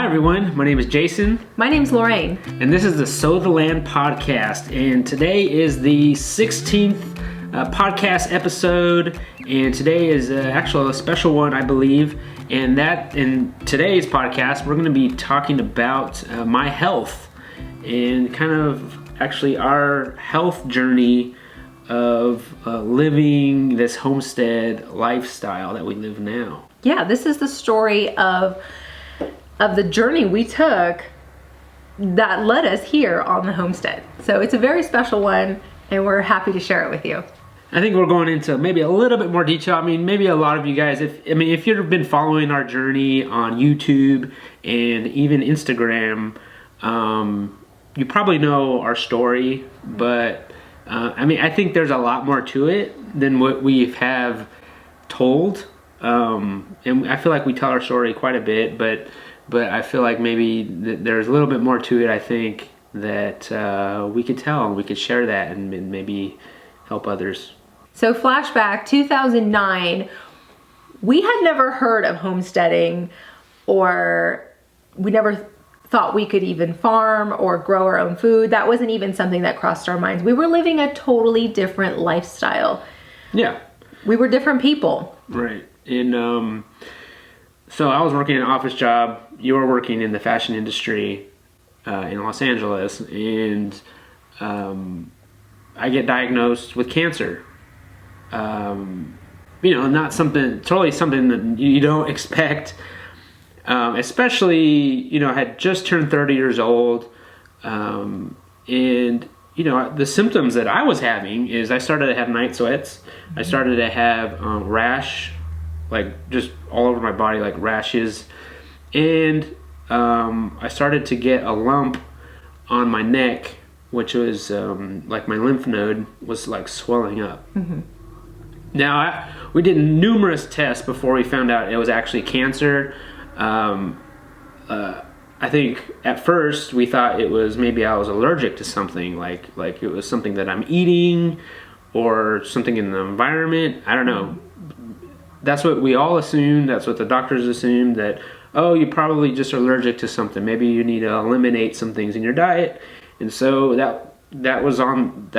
everyone, my name is Jason. My name's Lorraine. And this is the Sow the Land podcast. And today is the 16th podcast episode. And today is actually a special one, I believe. And that in today's podcast, we're going to be talking about my health and kind of actually our health journey of living this homestead lifestyle that we live now. Yeah, this is the story of the journey we took that led us here on the homestead. So it's a very special one, and we're happy to share it with you. I think we're going into maybe a little bit more detail. I mean, maybe a lot of you guys, if you've been following our journey on YouTube and even Instagram, you probably know our story, but I think there's a lot more to it than what we have told. And I feel like we tell our story quite a bit, but I feel like maybe there's a little bit more to it, I think, that we could tell and we could share that and maybe help others. So flashback, 2009, we had never heard of homesteading, or we never thought we could even farm or grow our own food. That wasn't even something that crossed our minds. We were living a totally different lifestyle. Yeah. We were different people. Right. And so I was working an office job. You were working in the fashion industry in Los Angeles, and I get diagnosed with cancer. Not something that you don't expect. Especially, I had just turned 30 years old, and the symptoms that I was having is I started to have night sweats. I started to have rash, like just all over my body, like rashes. And I started to get a lump on my neck, which was like my lymph node was like swelling up. Mm-hmm. Now, we did numerous tests before we found out it was actually cancer. I think at first we thought it was maybe I was allergic to something, like it was something that I'm eating or something in the environment. I don't know. That's what we all assumed. That's what the doctors assumed, that, oh, you're probably just allergic to something. Maybe you need to eliminate some things in your diet. And so that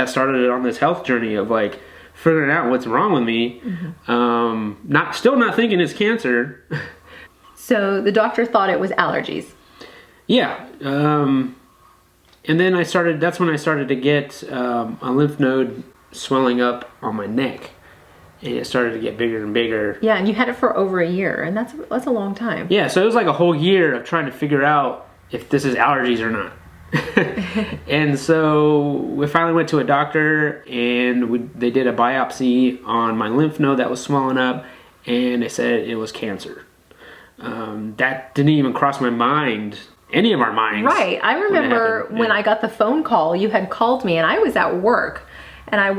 started it on this health journey of like figuring out what's wrong with me. Mm-hmm. Still not thinking it's cancer. So the doctor thought it was allergies. Yeah. And then that's when I started to get a lymph node swelling up on my neck. And it started to get bigger and bigger. Yeah, and you had it for over a year, and that's a long time. Yeah, so it was like a whole year of trying to figure out if this is allergies or not. And so we finally went to a doctor, and they did a biopsy on my lymph node that was swelling up, and they said it was cancer. That didn't even cross my mind, any of our minds. Right. I remember when I got the phone call, you had called me, and I was at work. And I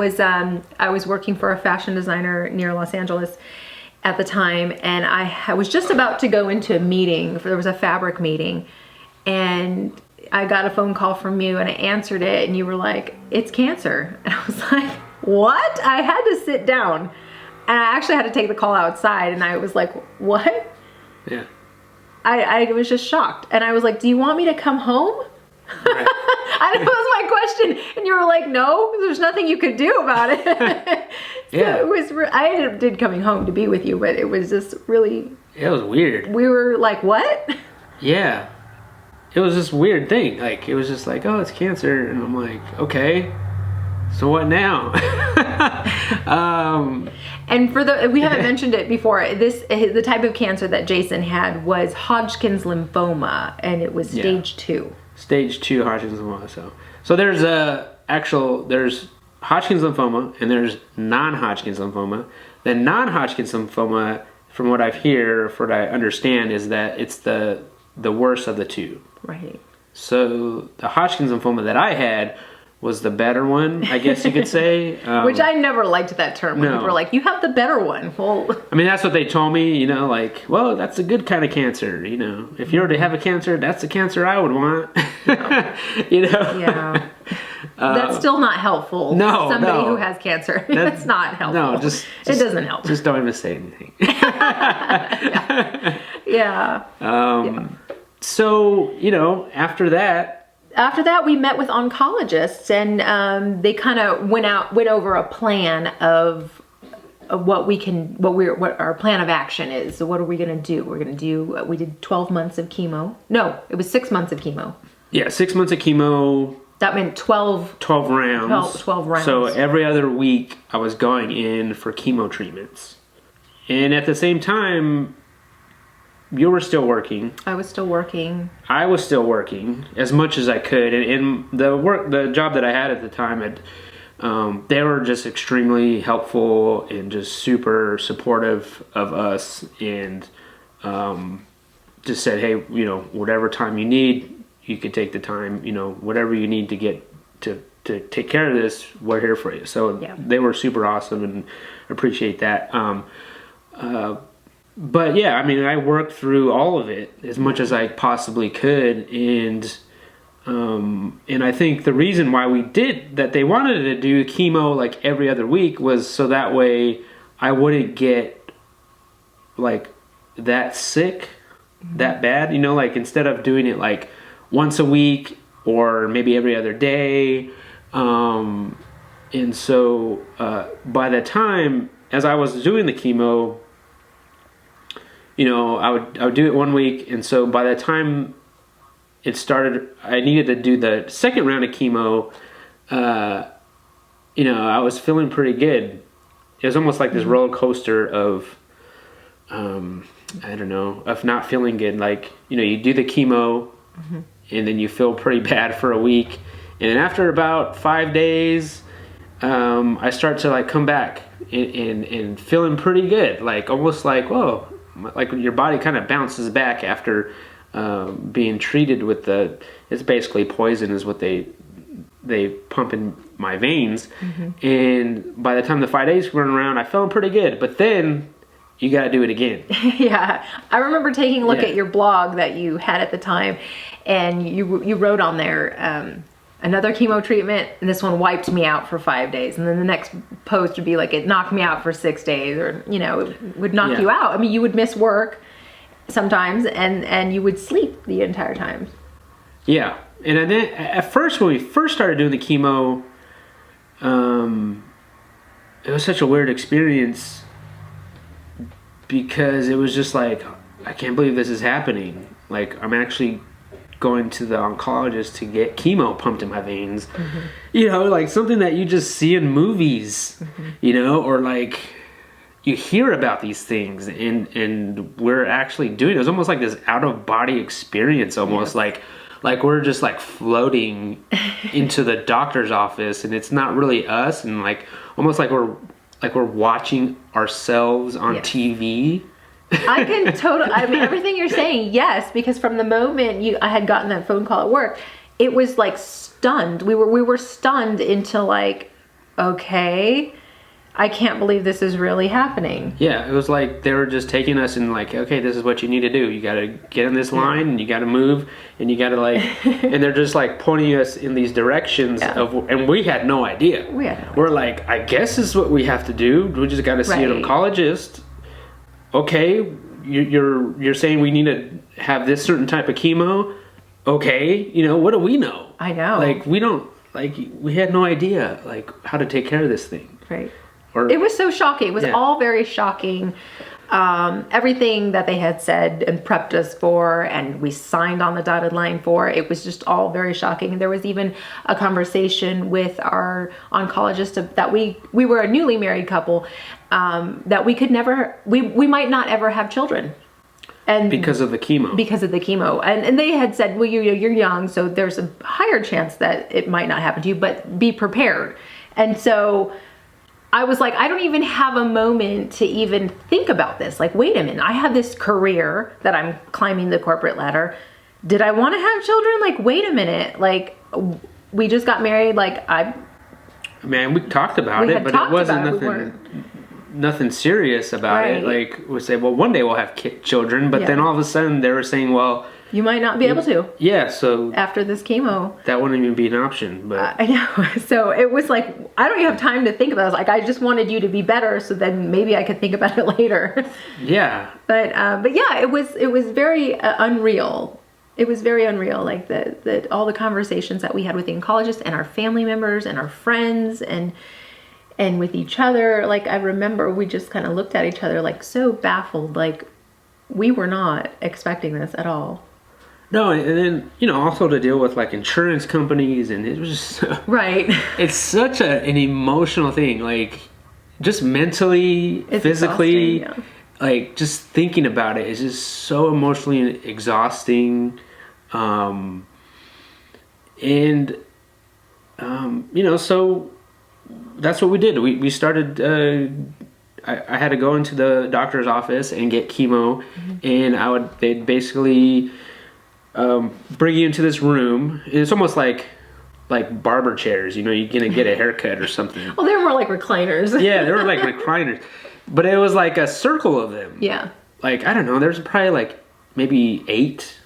was working for a fashion designer near Los Angeles at the time, and I was just about to go into a meeting. There was a fabric meeting, and I got a phone call from you, and I answered it, and you were like, "It's cancer." And I was like, "What?" I had to sit down, and I actually had to take the call outside, and I was like, "What?" Yeah. I was just shocked, and I was like, "Do you want me to come home?" Right. That was my question, and you were like, "No, there's nothing you could do about it." Yeah, it was. I did coming home to be with you, but it was just really. It was weird. We were like, "What?" Yeah, it was this weird thing. Like it was just like, "Oh, it's cancer," and I'm like, "Okay, so what now?" And we haven't mentioned it before. The type of cancer that Jason had was Hodgkin's lymphoma, and it was stage 2. Stage 2 Hodgkin's lymphoma. So there's Hodgkin's lymphoma and there's non-Hodgkin's lymphoma. The non-Hodgkin's lymphoma, from what I've heard, from what I understand, is that it's the worst of the two. Right. So the Hodgkin's lymphoma that I had was the better one, I guess you could say. Which I never liked that term. When people were like, "You have the better one." Well, I mean, that's what they told me, like, well, that's a good kind of cancer, If you were to have a cancer, that's the cancer I would want. Yeah. That's still not helpful. No, somebody who has cancer. That's not helpful. No, it doesn't help. Just don't even say anything. Yeah. So, after that, we met with oncologists, and they kind of went over a plan of what our plan of action is. So what are we going to do? We did 12 months of chemo. No, it was 6 months of chemo. Yeah, 6 months of chemo. That meant 12 rounds. 12 rounds. So every other week I was going in for chemo treatments. And at the same time, you were still working. I was still working. I was still working as much as I could. And the job that I had at the time, they were just extremely helpful and just super supportive of us, and just said, hey, whatever time you need, you could take the time, whatever you need to get to take care of this, we're here for you. So They were super awesome, and appreciate that. But yeah, I worked through all of it as much as I possibly could, and I think the reason why they wanted to do chemo like every other week was so that way I wouldn't get like that sick, that bad, like instead of doing it like once a week or maybe every other day. And so by the time, as I was doing the chemo, I would do it 1 week, and so by the time it started, I needed to do the second round of chemo. I was feeling pretty good. It was almost like this roller coaster of, of not feeling good. Like, you do the chemo, and then you feel pretty bad for a week, and then after about 5 days, I start to like come back and feeling pretty good. Like almost like, whoa, like your body kind of bounces back after being treated with it's basically poison is what they pump in my veins. And by the time the 5 days run around, I felt pretty good, but then you got to do it again. Yeah. I remember taking a look at your blog that you had at the time, and you wrote on there, another chemo treatment, and this one wiped me out for 5 days. And then the next post would be like, it knocked me out for 6 days, or, it would knock you out. You would miss work sometimes, and you would sleep the entire time. Yeah. And then at first, when we first started doing the chemo, it was such a weird experience because it was just like, I can't believe this is happening. Like, I'm actually going to the oncologist to get chemo pumped in my veins. Like something that you just see in movies, or like you hear about these things, and we're actually doing it. It was almost like this out of body experience, almost like we're just like floating into the doctor's office, and it's not really us, and like almost like we're watching ourselves on TV. I can totally, everything you're saying, yes, because from the moment I had gotten that phone call at work, it was like stunned. We were stunned into like, okay, I can't believe this is really happening. Yeah, it was like they were just taking us and like, okay, this is what you need to do. You got to get in this line, and you got to move, and you got to like, and they're just like pointing us in these directions and we had no idea. We're like, I guess this is what we have to do. We just got to see an oncologist. Okay, you're saying we need to have this certain type of chemo. Okay, what do we know? I know. Like we had no idea like how to take care of this thing. Right. It was so shocking. It was all very shocking. Everything that they had said and prepped us for, and we signed on the dotted line for, it was just all very shocking. And there was even a conversation with our oncologist that we were a newly married couple, that we could never, we might not ever have children. And because of the chemo. And they had said, well, you're young, so there's a higher chance that it might not happen to you, but be prepared. And so I was like, I don't even have a moment to even think about this. Like, wait a minute, I have this career that I'm climbing the corporate ladder. Did I want to have children? Like, wait a minute. Like, we just got married. Like, we talked about it, but it wasn't nothing serious about it. Like, we say, well, one day we'll have children, but then all of a sudden they were saying, well, you might not be able to. Yeah, so after this chemo, that wouldn't even be an option. But I know. So it was like, I don't even have time to think about it. I was like, I just wanted you to be better, so then maybe I could think about it later. Yeah. But yeah, it was very unreal. It was very unreal, like all the conversations that we had with the oncologists and our family members and our friends and with each other. Like, I remember we just kind of looked at each other like so baffled, like we were not expecting this at all. No, and then, you know, also to deal with like insurance companies, and it was just right. It's such an emotional thing, like just mentally, it's physically, like just thinking about it is just so emotionally exhausting. You know, so that's what we did. We started, I had to go into the doctor's office and get chemo, and they'd basically bring you into this room. It's almost like barber chairs, you know, you're gonna get a haircut or something. Well, they were more like recliners. Yeah, they were like recliners, but it was like a circle of them. Yeah. Like, I don't know, there's probably like maybe 8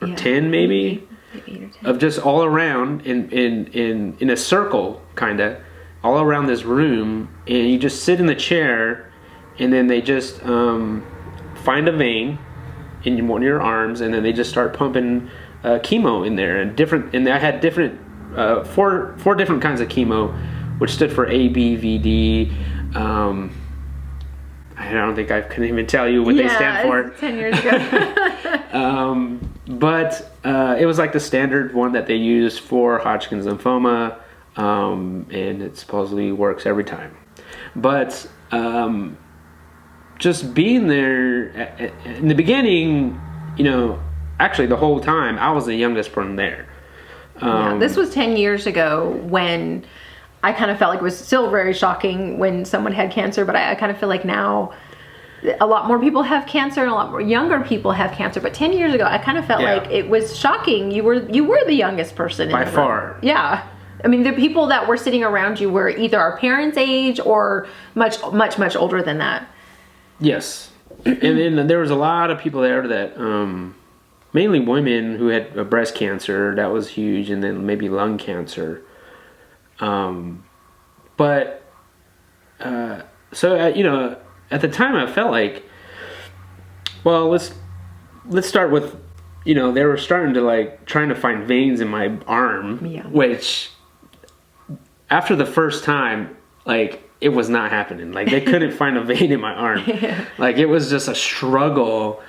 or 10 maybe 8 or 10 of just all around in a circle, kind of all around this room, and you just sit in the chair, and then they just find a vein in one of your arms, and then they just start pumping chemo in there, and I had different 4 different kinds of chemo, which stood for A, B, V, D. I don't think I can even tell you what they stand for. 10 years ago. But it was like the standard one that they use for Hodgkin's lymphoma, and it supposedly works every time. But just being there in the beginning, you know, actually the whole time I was the youngest one there. This was 10 years ago, when I kind of felt like it was still very shocking when someone had cancer, but I kind of feel like now a lot more people have cancer and a lot more younger people have cancer. But 10 years ago, I kind of felt like it was shocking. You were the youngest person by far. Yeah. I mean, the people that were sitting around you were either our parents' age or much, much, much older than that. Yes. And then there was a lot of people there that, mainly women who had breast cancer, that was huge, and then maybe lung cancer. You know, at the time I felt like, well, let's start with, you know, they were starting to like trying to find veins in my arm, which after the first time, like, it was not happening. Like, they couldn't find a vein in my arm. Like, it was just a struggle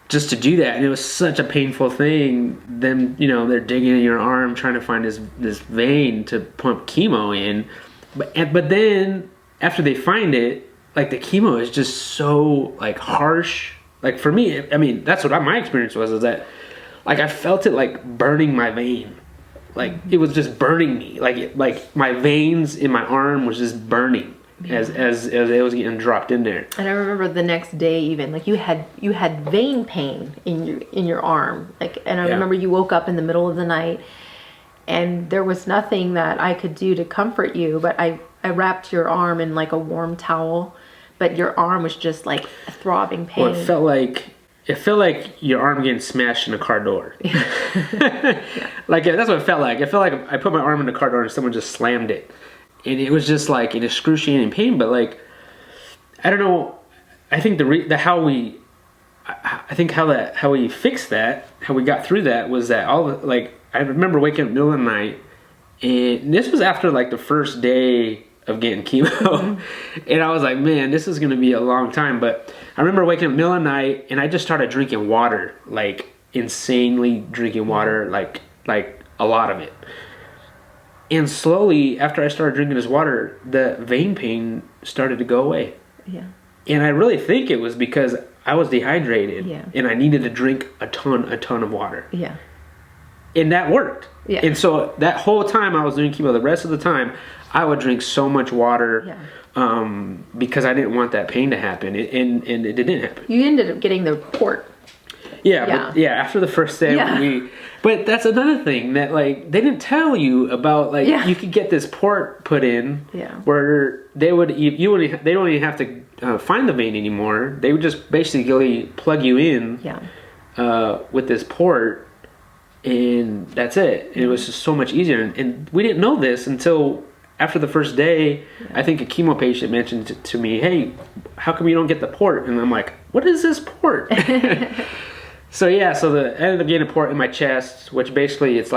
just to do that, and it was such a painful thing. Then, you know, they're digging in your arm trying to find this vein to pump chemo in, but then after they find it, like, the chemo is just so like harsh. Like, for me, I mean, that's what my experience was, is that like I felt it like burning my vein. Like, it was just burning me. Like my veins in my arm was just burning as it was getting dropped in there. And I remember the next day, even like you had vein pain in your arm. Like, and I remember you woke up in the middle of the night, and there was nothing that I could do to comfort you. But I wrapped your arm in like a warm towel, but your arm was just like a throbbing pain. Well, it felt like your arm getting smashed in a car door. Like, that's what it felt like. It felt like I put my arm in the car door and someone just slammed it. And it was just like an excruciating pain. But like, I don't know. I think how we fixed that, how we got through that, was that I remember waking up in the middle of the night, and this was after like the first day of getting chemo. And I was like, man, this is going to be a long time. But I remember waking up in the middle of the night, and I just started drinking water, like insanely drinking water, like a lot of it. And slowly, after I started drinking this water, the vein pain started to go away. Yeah. And I really think it was because I was dehydrated, and I needed to drink a ton of water. Yeah. And that worked. Yeah. And so that whole time I was doing chemo, the rest of the time, I would drink so much water, because I didn't want that pain to happen, and it didn't happen. You ended up getting the port. Yeah. But after the first day, but that's another thing that, like, they didn't tell you about, like, you could get this port put in, where they don't even have to find the vein anymore. They would just basically plug you in, with this port, and that's it. And it was just so much easier, and we didn't know this until after the first day. I think a chemo patient mentioned to me, hey, how come you don't get the port? And I'm like, what is this port? So yeah, so I ended up getting a port in my chest, which basically it's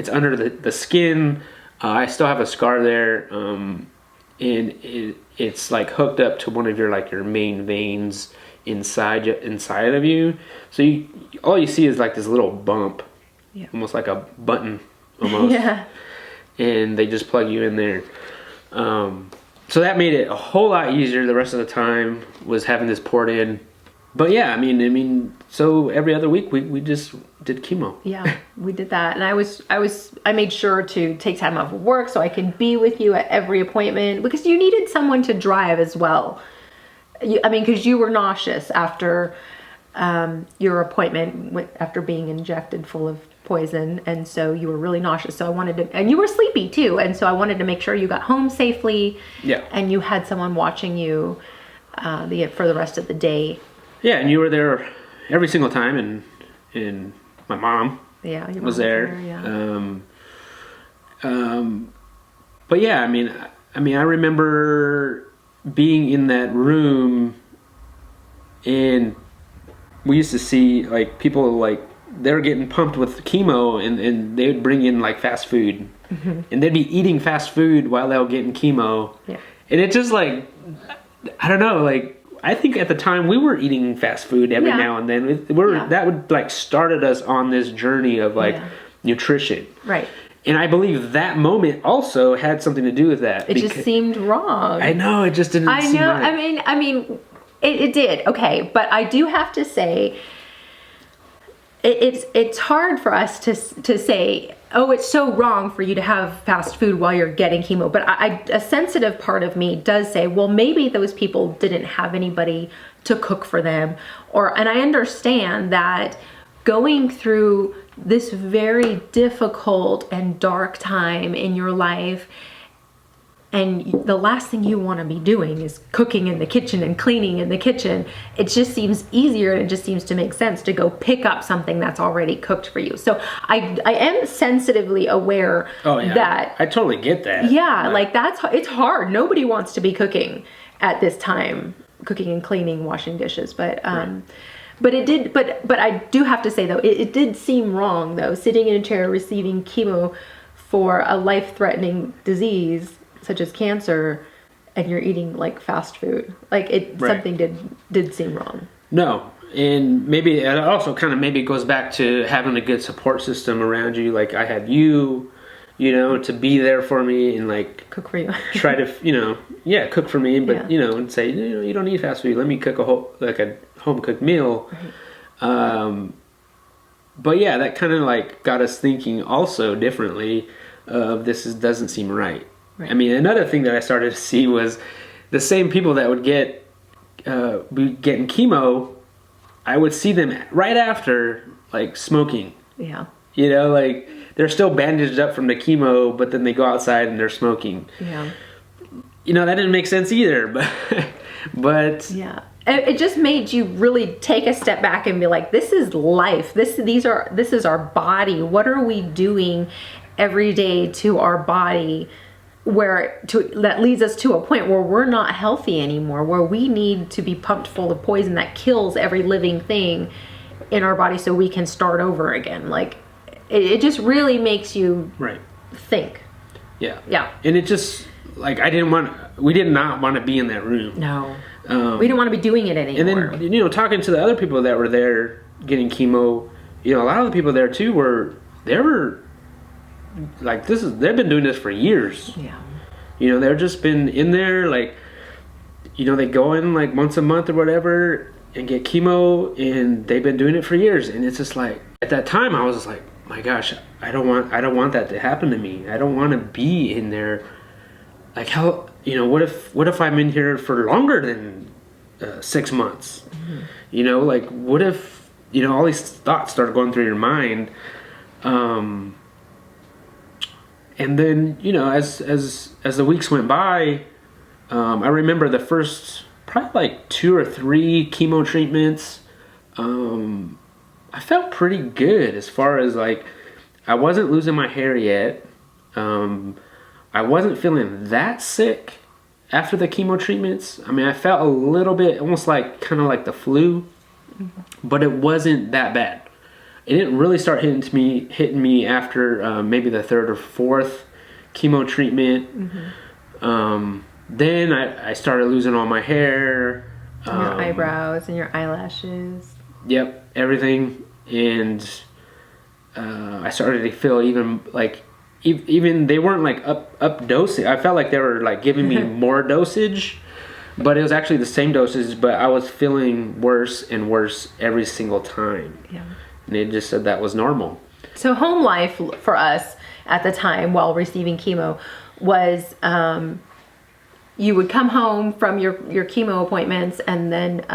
under the skin. I still have a scar there, and it's like hooked up to one of your main veins inside of you. So all you see is like this little bump, almost like a button, almost. Yeah. And they just plug you in there. So that made it a whole lot easier. The rest of the time was having this port in. But yeah, I mean, so every other week we just did chemo. Yeah, we did that, and I made sure to take time off of work so I could be with you at every appointment, because you needed someone to drive as well. Because you were nauseous after your appointment after being injected full of poison, and so you were really nauseous. So I wanted to, and you were sleepy too, and so I wanted to make sure you got home safely. Yeah. And you had someone watching you for the rest of the day. Yeah, and you were there every single time, and my mom was there. Yeah. But yeah, I mean, I remember being in that room, and we used to see like people like they were getting pumped with chemo, and they would bring in like fast food, and they'd be eating fast food while they were getting chemo. Yeah. And it just like, I don't know, like. I think at the time we were eating fast food every now and then. That would like started us on this journey of like nutrition. Right. And I believe that moment also had something to do with that. It just seemed wrong. I know, it just didn't seem right. I mean, it did. Okay, but I do have to say, it's hard for us to say, oh, it's so wrong for you to have fast food while you're getting chemo. But a sensitive part of me does say, well, maybe those people didn't have anybody to cook for them. And I understand that going through this very difficult and dark time in your life, and the last thing you want to be doing is cooking in the kitchen and cleaning in the kitchen. It just seems easier, and it just seems to make sense to go pick up something that's already cooked for you. So I am sensitively aware that... I totally get that. Yeah, like it's hard. Nobody wants to be cooking at this time, cooking and cleaning, washing dishes. But but it did. But I do have to say though, it did seem wrong though, sitting in a chair receiving chemo for a life-threatening disease such as cancer, and you're eating like fast food. Like something did seem wrong. No, and maybe it also kind of maybe goes back to having a good support system around you. Like I had you to be there for me and like cook for you. Try to cook for me, but and say you don't need fast food. Let me cook a home cooked meal. Right. But yeah, that kind of like got us thinking also differently. Doesn't seem right. Right. I mean, another thing that I started to see was the same people that would be getting chemo, I would see them right after, like, smoking. Yeah. Like, they're still bandaged up from the chemo, but then they go outside and they're smoking. Yeah. That didn't make sense either, but... Yeah. It just made you really take a step back and be like, this is life. This is our body. What are we doing every day to our body that leads us to a point where we're not healthy anymore, where we need to be pumped full of poison that kills every living thing in our body so we can start over again. Like, it just really makes you think. Yeah. Yeah. And it just, like, we did not want to be in that room. No. We didn't want to be doing it anymore. And then, talking to the other people that were there getting chemo, a lot of the people there too they were like, they've been doing this for years. Yeah. They've just been in there, like, they go in like once a month or whatever and get chemo, and they've been doing it for years. And it's just like, at that time I was just like, my gosh, I don't want that to happen to me. I don't want to be in there. Like, how, what if I'm in here for longer than 6 months? Mm-hmm. Like, what if, all these thoughts start going through your mind. And then, as the weeks went by, I remember the first probably like 2 or 3 chemo treatments. I felt pretty good as far as like, I wasn't losing my hair yet. I wasn't feeling that sick after the chemo treatments. I mean, I felt a little bit almost like kind of like the flu, but it wasn't that bad. it didn't really start hitting me after maybe the third or fourth chemo treatment. Then I started losing all my hair. And your eyebrows and your eyelashes. Yep, everything. And I started to feel even like, even they weren't like up dosing. I felt like they were like giving me more dosage, but it was actually the same dosage, but I was feeling worse and worse every single time. Yeah. And they just said that was normal. So home life for us at the time while receiving chemo was you would come home from your chemo appointments, and then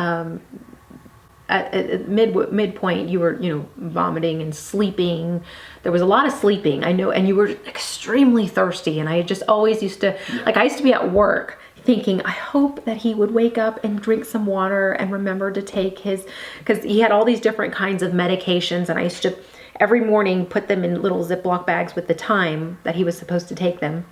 at midpoint you were, vomiting and sleeping. There was a lot of sleeping, I know, and you were extremely thirsty. And I just always used to, I used to be at work thinking, I hope that he would wake up and drink some water and remember to take his, because he had all these different kinds of medications, and I used to every morning put them in little Ziploc bags with the time that he was supposed to take them,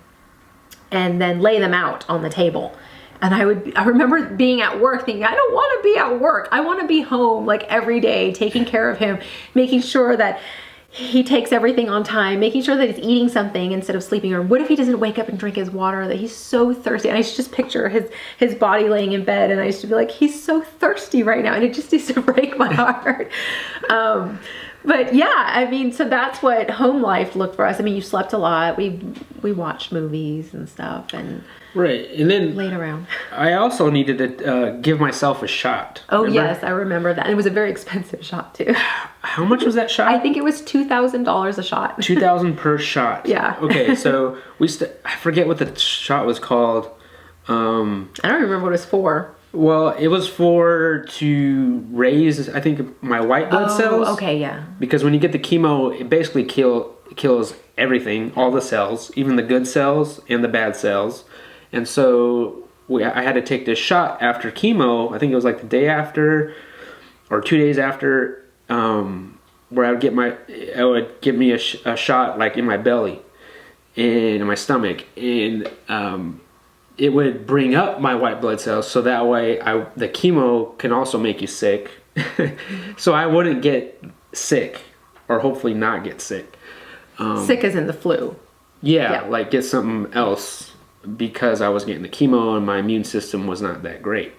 and then lay them out on the table. And I remember being at work thinking, I don't want to be at work. I want to be home like every day, taking care of him, making sure that he takes everything on time, making sure that he's eating something instead of sleeping. Or what if he doesn't wake up and drink his water, that he's so thirsty? And I used to just picture his body laying in bed, and I used to be like, he's so thirsty right now. And it just used to break my heart. But yeah, so that's what home life looked for us. You slept a lot. We watched movies and stuff, and right, and then laid around. I also needed to give myself a shot. Oh, remember? Yes, I remember that. And it was a very expensive shot too. How much was that shot? I think it was $2,000 a shot. $2,000 per shot. Yeah. Okay, so I forget what the shot was called. I don't remember what it was for. Well, it was to raise, I think, my white blood cells. Okay, yeah. Because when you get the chemo, it basically kills everything, all the cells, even the good cells and the bad cells. And so I had to take this shot after chemo. I think it was like the day after or 2 days after, where it would give me a shot like in my belly and in my stomach, and it would bring up my white blood cells, so that way the chemo can also make you sick. So I wouldn't get sick, or hopefully not get sick. Sick as in the flu. Yeah, like get something else, because I was getting the chemo and my immune system was not that great.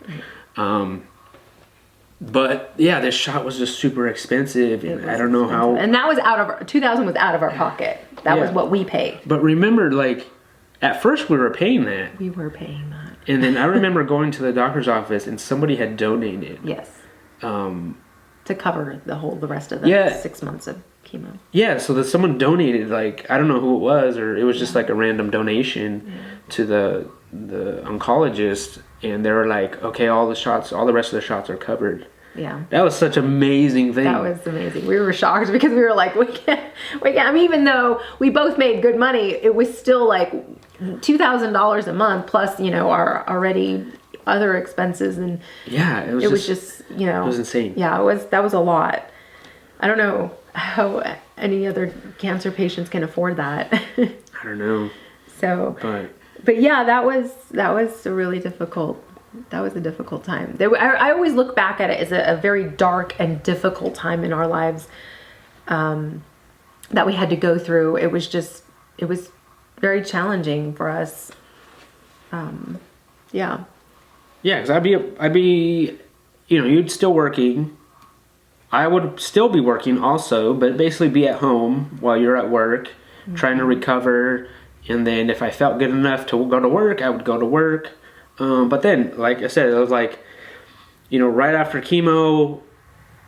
But yeah, this shot was just super expensive, and I don't know how. And that was $2,000 was out of our pocket. That was what we paid. But remember, at first we were paying that. We were paying that. And then I remember going to the doctor's office, and somebody had donated. Yes. To cover the rest of the 6 months of chemo. Yeah, so that someone donated, I don't know who it was, or it was just like a random donation to the oncologist, and they were like, okay, all the rest of the shots are covered. Yeah. That was such an amazing thing. That was amazing. We were shocked because we were like, we can't. Even though we both made good money, it was still like $2,000 a month plus, our already other expenses, and yeah, it was just it was insane. Yeah, that was a lot. I don't know how any other cancer patients can afford that. I don't know. So, but yeah, that was a really difficult. That was a difficult time. I always look back at it as a very dark and difficult time in our lives that we had to go through. It was very challenging for us. Yeah. Yeah, because I'd be, you'd still working. I would still be working also, but basically be at home while you're at work, trying to recover. And then if I felt good enough to go to work, I would go to work. But then, like I said, it was like, right after chemo,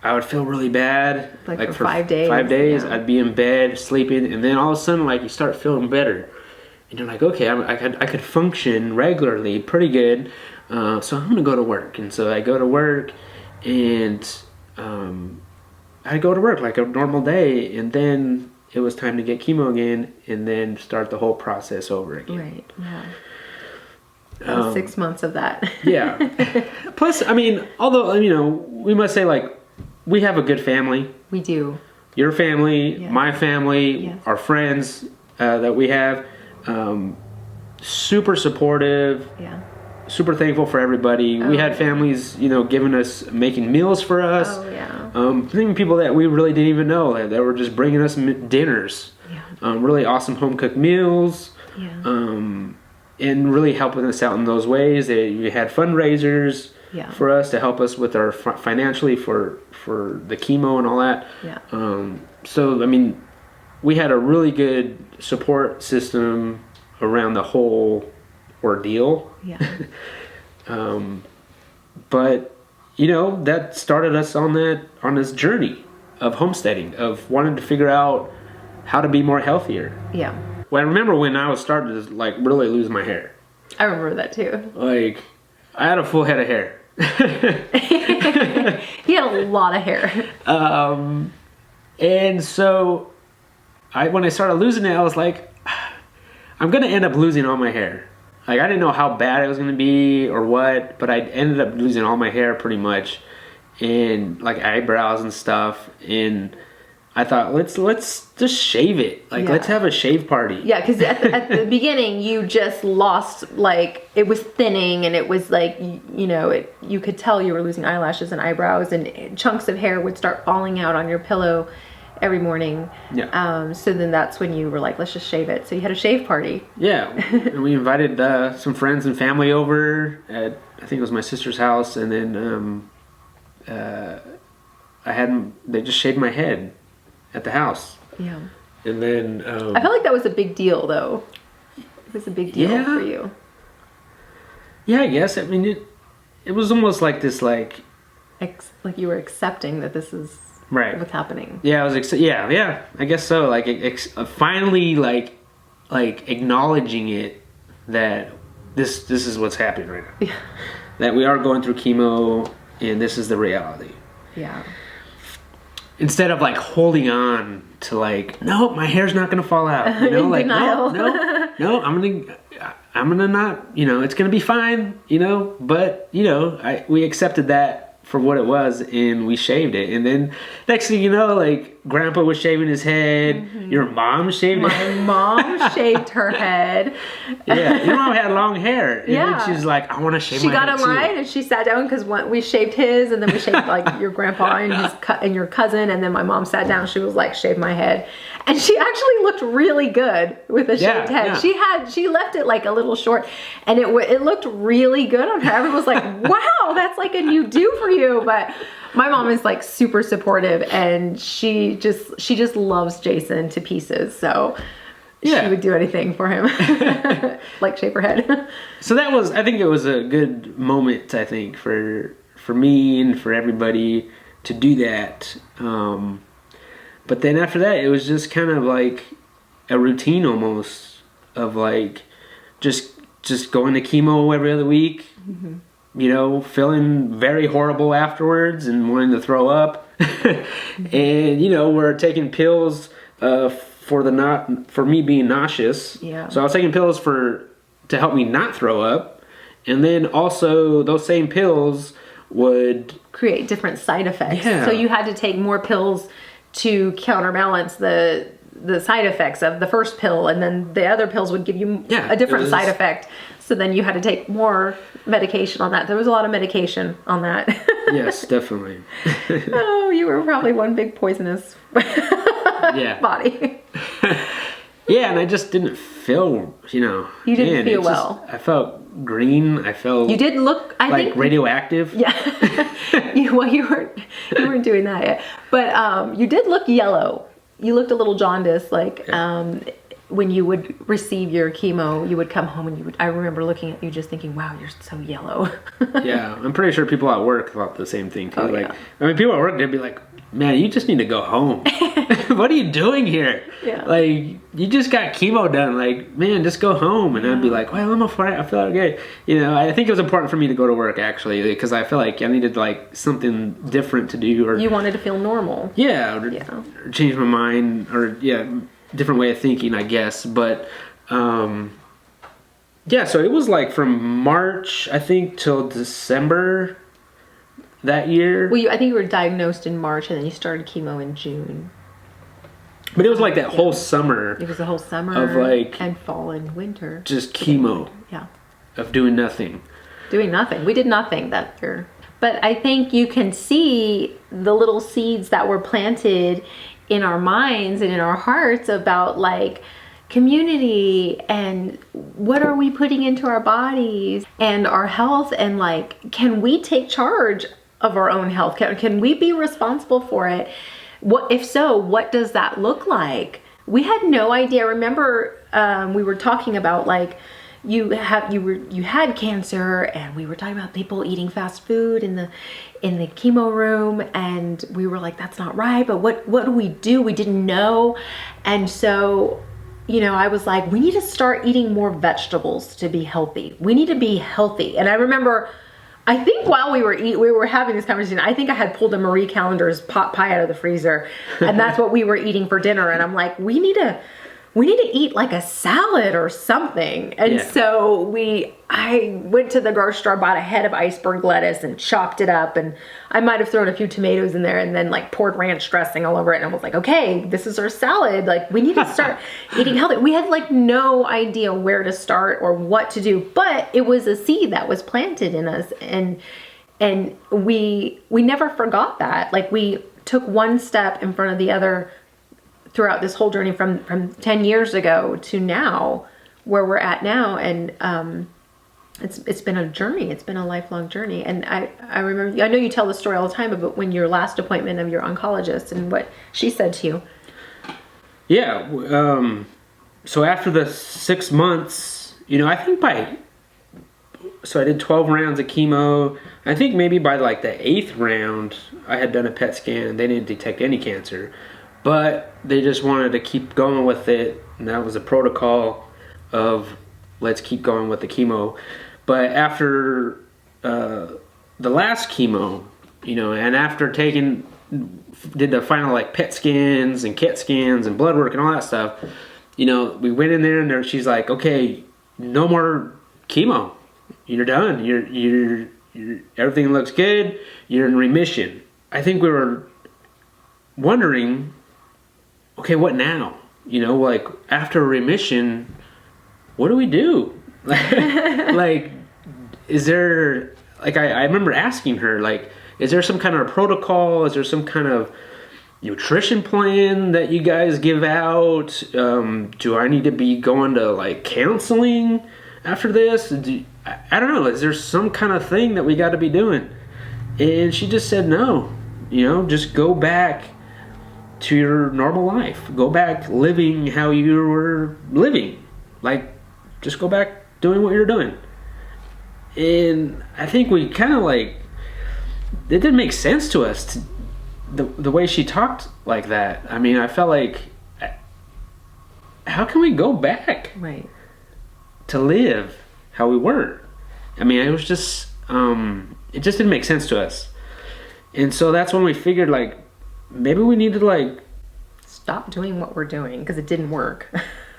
I would feel really bad. Like for 5 days. 5 days, yeah. I'd be in bed sleeping, and then all of a sudden, you start feeling better. And you're like, okay, I could function regularly pretty good, so I'm gonna go to work. And so I go to work, and I go to work like a normal day, and then it was time to get chemo again, and then start the whole process over again. Right. Yeah. 6 months of that. Yeah. Plus, although we must say we have a good family. We do. Your family, my family, our friends that we have, super supportive. Yeah. super thankful for everybody. We had families, giving us, making meals for us. Oh, yeah. Even people that we really didn't even know that were just bringing us dinners. Yeah. Really awesome home cooked meals. Yeah. And really helping us out in those ways. We had fundraisers for us to help us with our financially for the chemo and all that. Yeah. So, I mean, we had a really good support system around the whole ordeal. Yeah. But, that started us on this journey of homesteading, of wanting to figure out how to be more healthier. Yeah. Well, I remember when I was starting to really lose my hair. I remember that too. I had a full head of hair. He had a lot of hair. And so when I started losing it, I was like, I'm going to end up losing all my hair. I didn't know how bad it was going to be or what, but I ended up losing all my hair pretty much, and eyebrows and stuff. And I thought, let's just shave it. Let's have a shave party. Yeah, because at the beginning, you just lost, it was thinning, and it was you could tell you were losing eyelashes and eyebrows, and chunks of hair would start falling out on your pillow every morning. Yeah. So then that's when you were like, let's just shave it. So you had a shave party. Yeah. And we invited some friends and family over at, I think it was my sister's house, and then they just shaved my head at the house. Yeah. And then I felt like that was a big deal, though. It was a big deal for you. Yeah, I guess. I mean, it was almost like this, like you were accepting that this is what's happening. Yeah, I was. Yeah. I guess so. Finally, acknowledging it that this is what's happening right now. Yeah. That we are going through chemo, and this is the reality. Yeah. Instead of holding on to no, my hair's not gonna fall out. No, I'm gonna not. It's gonna be fine. But we accepted that for what it was, and we shaved it. And then next thing you know, Grandpa was shaving his head. Mm-hmm. Your mom shaved. My mom shaved her head. Yeah, your mom had long hair. And then she's like, I want to shave my head. She got online and she sat down because we shaved his, and then we shaved your grandpa and your cousin, and then my mom sat down. She was like, shave my head, and she actually looked really good with a shaved head. Yeah. She left it a little short, and it looked really good on her. Everyone was like, wow, that's a new do for you. But my mom is super supportive, and she just loves Jason to pieces. So she would do anything for him, shave her head. So I think it was a good moment, I think, for me and for everybody to do that. But then after that, it was just kind of a routine almost of just going to chemo every other week. Mm-hmm. Feeling very horrible afterwards and wanting to throw up. And, we're taking pills for me being nauseous. Yeah. So I was taking pills to help me not throw up. And then also those same pills would create different side effects. Yeah. So you had to take more pills to counterbalance the side effects of the first pill, and then the other pills would give you a different side effect. So then you had to take more medication on that. There was a lot of medication on that. Yes, definitely. Oh, you were probably one big poisonous body. Yeah, and I just didn't feel, You didn't feel well. I felt green. I felt... You didn't look... I think radioactive. Yeah. You weren't doing that yet. But you did look yellow. You looked a little jaundiced, when you would receive your chemo, you would come home and I remember looking at you just thinking, wow, you're so yellow. Yeah, I'm pretty sure people at work thought the same thing too. Oh, yeah. People at work, they'd be like, man, you just need to go home. What are you doing here? Yeah. You just got chemo done. Man, just go home. And I'd be like, well, I'm fine. I feel okay. I think it was important for me to go to work actually, because I feel like I needed something different to do. Or you wanted to feel normal. Yeah. Or change my mind, or different way of thinking, I guess. But so it was from March, I think, till December that year. Well, I think you were diagnosed in March, and then you started chemo in June. But it was that whole summer. It was the whole summer of and fall and winter. Just chemo. Yeah. Of doing nothing. doing nothing. We did nothing that year. But I think you can see the little seeds that were planted in our minds and in our hearts about like community and what are we putting into our bodies and our health, and like, can we take charge of our own health? Can we be responsible for it? What, if so, what does that look like? We had no idea. Remember, we were talking about like, you had cancer, and we were talking about people eating fast food in the chemo room, and we were like, that's not right, but what do we do? We didn't know. And so, you know, I was like, we need to start eating more vegetables to be healthy. We need to be healthy. And I remember, I think while we were having this conversation, I think I had pulled a Marie Callender's pot pie out of the freezer, and that's what we were eating for dinner. And I'm like, we need to eat like a salad or something. And so I went to the grocery store, bought a head of iceberg lettuce and chopped it up. And I might have thrown a few tomatoes in there and then like poured ranch dressing all over it. And I was like, okay, this is our salad. Like, we need to start eating healthy. We had like no idea where to start or what to do, but it was a seed that was planted in us. And we never forgot that. Like, we took one step in front of the other throughout this whole journey from 10 years ago to now, where we're at now. And it's been a journey. It's been a lifelong journey. And I remember, I know you tell the story all the time about when your last appointment of your oncologist and what she said to you. Yeah. So after the 6 months, you know, I think so I did 12 rounds of chemo. I think maybe by like the 8th round, I had done a PET scan and they didn't detect any cancer. But they just wanted to keep going with it, and that was a protocol of let's keep going with the chemo. But after the last chemo, you know, and after did the final like PET scans and CAT scans and blood work and all that stuff, you know, we went in there and she's like, okay, no more chemo. You're done. You're everything looks good. You're in remission. I think we were wondering, okay, what now? You know, like after remission, what do we do? Like, is there, like, I remember asking her, like, is there some kind of protocol? Is there some kind of nutrition plan that you guys give out? Do I need to be going to like counseling after this? I don't know. Is there some kind of thing that we got to be doing? And she just said, no, you know, just go back to your normal life. Go back living how you were living. Like, just go back doing what you're doing. And I think we kind of like, it didn't make sense to us, the way she talked like that. I mean, I felt like, how can we go back to live how we were? I mean, it was just, it just didn't make sense to us. And so that's when we figured, like, maybe we need to like stop doing what we're doing because it didn't work.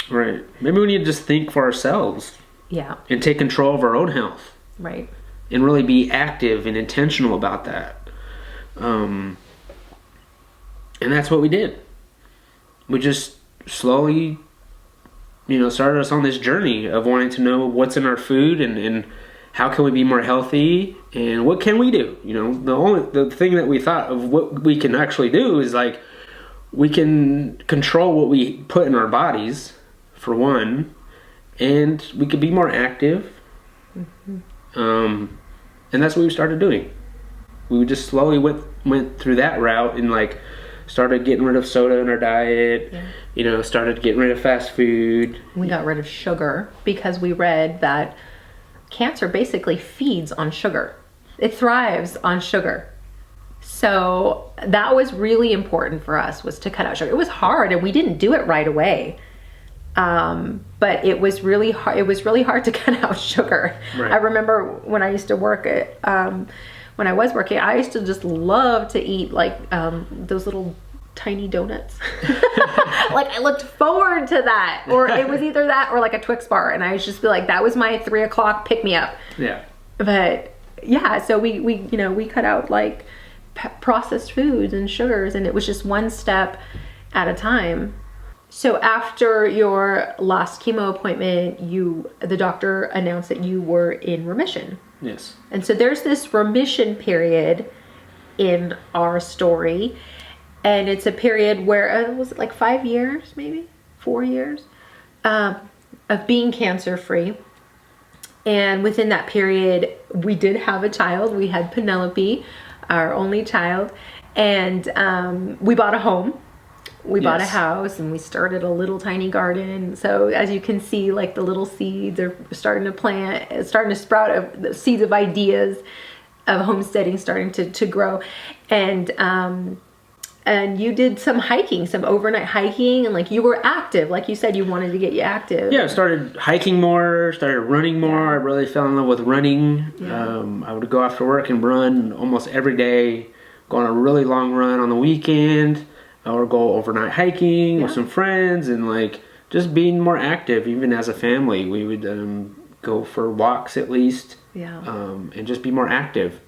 Right. Maybe we need to just think for ourselves. Yeah. And take control of our own health. Right. And really be active and intentional about that. And that's what we did. We just slowly, you know, started us on this journey of wanting to know what's in our food and how can we be more healthy and what can we do? You know, the thing that we thought of what we can actually do is like, we can control what we put in our bodies, for one, and we could be more active. Mm-hmm. And that's what we started doing. We just slowly went through that route and like started getting rid of soda in our diet, you know, started getting rid of fast food. We got rid of sugar because we read that cancer basically feeds on sugar. It thrives on sugar. So that was really important for us, was to cut out sugar. It was hard and we didn't do it right away. But it was really hard. It was really hard to cut out sugar. Right. I remember when I used to work when I was working, I used to just love to eat like those little tiny donuts. Like I looked forward to that, or it was either that or like a Twix bar, and I would just be like, that was my 3 o'clock pick me up. Yeah. But yeah, so we cut out like processed foods and sugars, and it was just one step at a time. So after your last chemo appointment, the doctor announced that you were in remission. Yes. And so there's this remission period in our story, and it's a period where was it like 5 years, maybe 4 years, of being cancer free. And within that period, we did have a child. We had Penelope, our only child, and we bought a home. We bought a house, and we started a little tiny garden. So as you can see, like the little seeds are starting to sprout, the seeds of ideas of homesteading starting to grow. And you did some hiking, some overnight hiking, and like you were active. Like you said, you wanted to get you active. Yeah, I started hiking more, started running more. I really fell in love with running. Yeah. I would go after work and run almost every day, go on a really long run on the weekend, or go overnight hiking with some friends, and like just being more active. Even as a family, we would go for walks at least, and just be more active,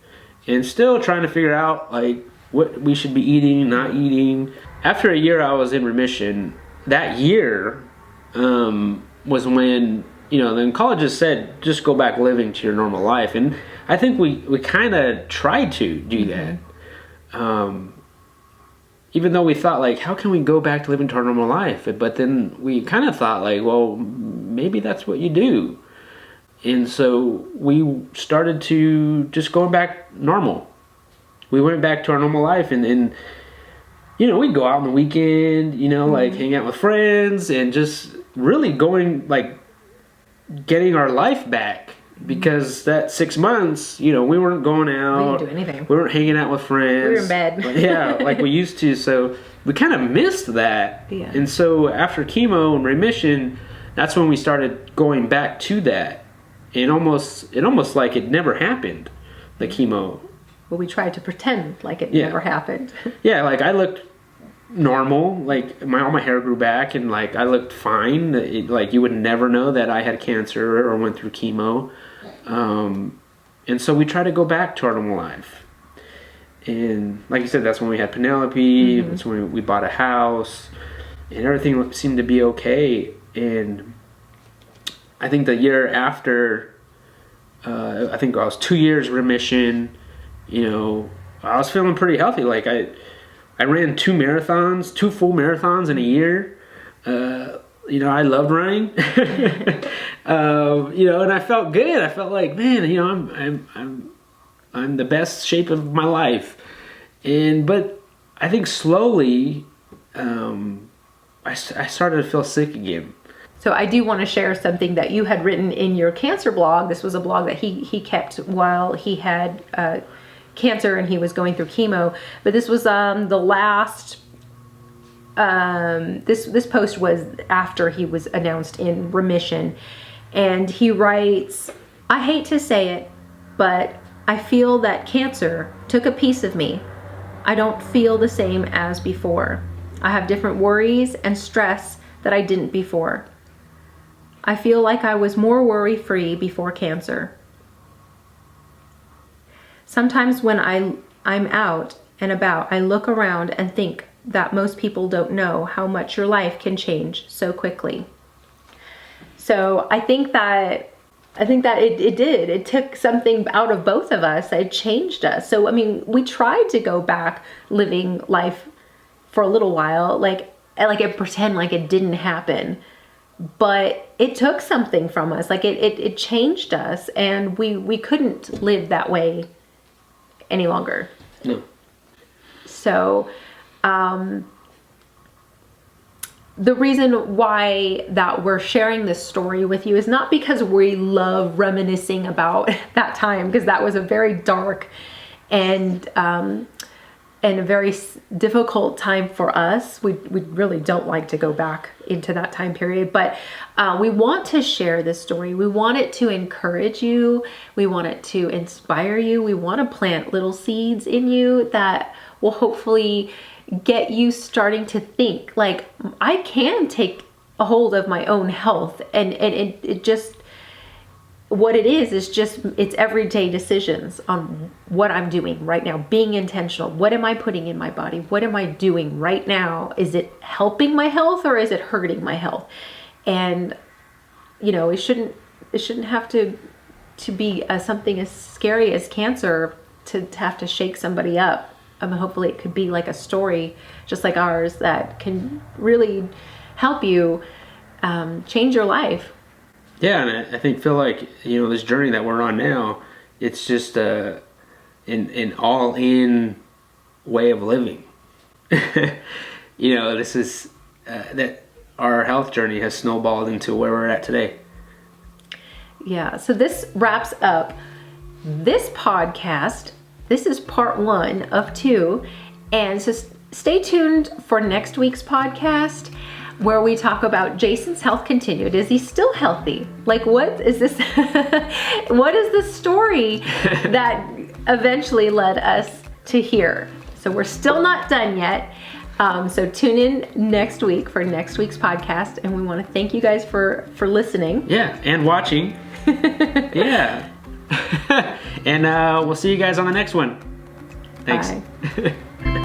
and still trying to figure out like what we should be eating, not eating. After a year I was in remission, that year was when, the oncologists said just go back living to your normal life, and I think we kind of tried to do that. Even though we thought, like, how can we go back to living to our normal life? But then we kind of thought, like, well, maybe that's what you do. And so we started to just go back normal. We went back to our normal life, and we'd go out on the weekend, like hang out with friends, and just really going, like, getting our life back. Because that 6 months, we weren't going out. We didn't do anything. We weren't hanging out with friends. We were in bed. Yeah, like we used to. So we kind of missed that. Yeah. And so after chemo and remission, that's when we started going back to that. And it almost like it never happened, the chemo. Well, we tried to pretend like it never happened. Yeah, like I looked normal, like all my hair grew back, and like I looked fine. Like you would never know that I had cancer or went through chemo. And so we try to go back to our normal life. And like you said, that's when we had Penelope. That's when we bought a house, and everything seemed to be okay. And I think the year after, I think I was 2 years remission. I was feeling pretty healthy. Like I ran 2 full marathons in a year. I loved running. And I felt good. I felt like, man, I'm the best shape of my life. But I think slowly, I started to feel sick again. So I do want to share something that you had written in your cancer blog. This was a blog that he kept while he had cancer and he was going through chemo. But this was the last. This post was after he was announced in remission, and he writes, "I hate to say it, but I feel that cancer took a piece of me. I don't feel the same as before. I have different worries and stress that I didn't before. I feel like I was more worry-free before cancer. Sometimes when I'm out and about, I look around and think that most people don't know how much your life can change so quickly." So I think that it did. It took something out of both of us. It changed us. So, I mean, we tried to go back living life for a little while, like pretend like it didn't happen. But it took something from us. Like it changed us, and we couldn't live that way any longer. No. So, the reason why that we're sharing this story with you is not because we love reminiscing about that time, because that was a very dark and a very difficult time for us. We really don't like to go back into that time period, but we want to share this story. We want it to encourage you. We want it to inspire you. We want to plant little seeds in you that will hopefully get you starting to think like, I can take a hold of my own health, and it just, what it is just, it's everyday decisions on what I'm doing right now, being intentional. What am I putting in my body? What am I doing right now? Is it helping my health or is it hurting my health? And, it shouldn't have to be something as scary as cancer to have to shake somebody up. Hopefully it could be like a story just like ours that can really help you change your life. Yeah, and I feel like, this journey that we're on now, it's just an all-in way of living. This is that our health journey has snowballed into where we're at today. Yeah, so this wraps up this podcast. This is part 1 of 2, and so stay tuned for next week's podcast, where we talk about Jason's health continued. Is he still healthy? Like, what is this? What is the story that eventually led us to here? So we're still not done yet. So tune in next week for next week's podcast. And we want to thank you guys for listening. Yeah, and watching. Yeah. And we'll see you guys on the next one. Thanks. Bye.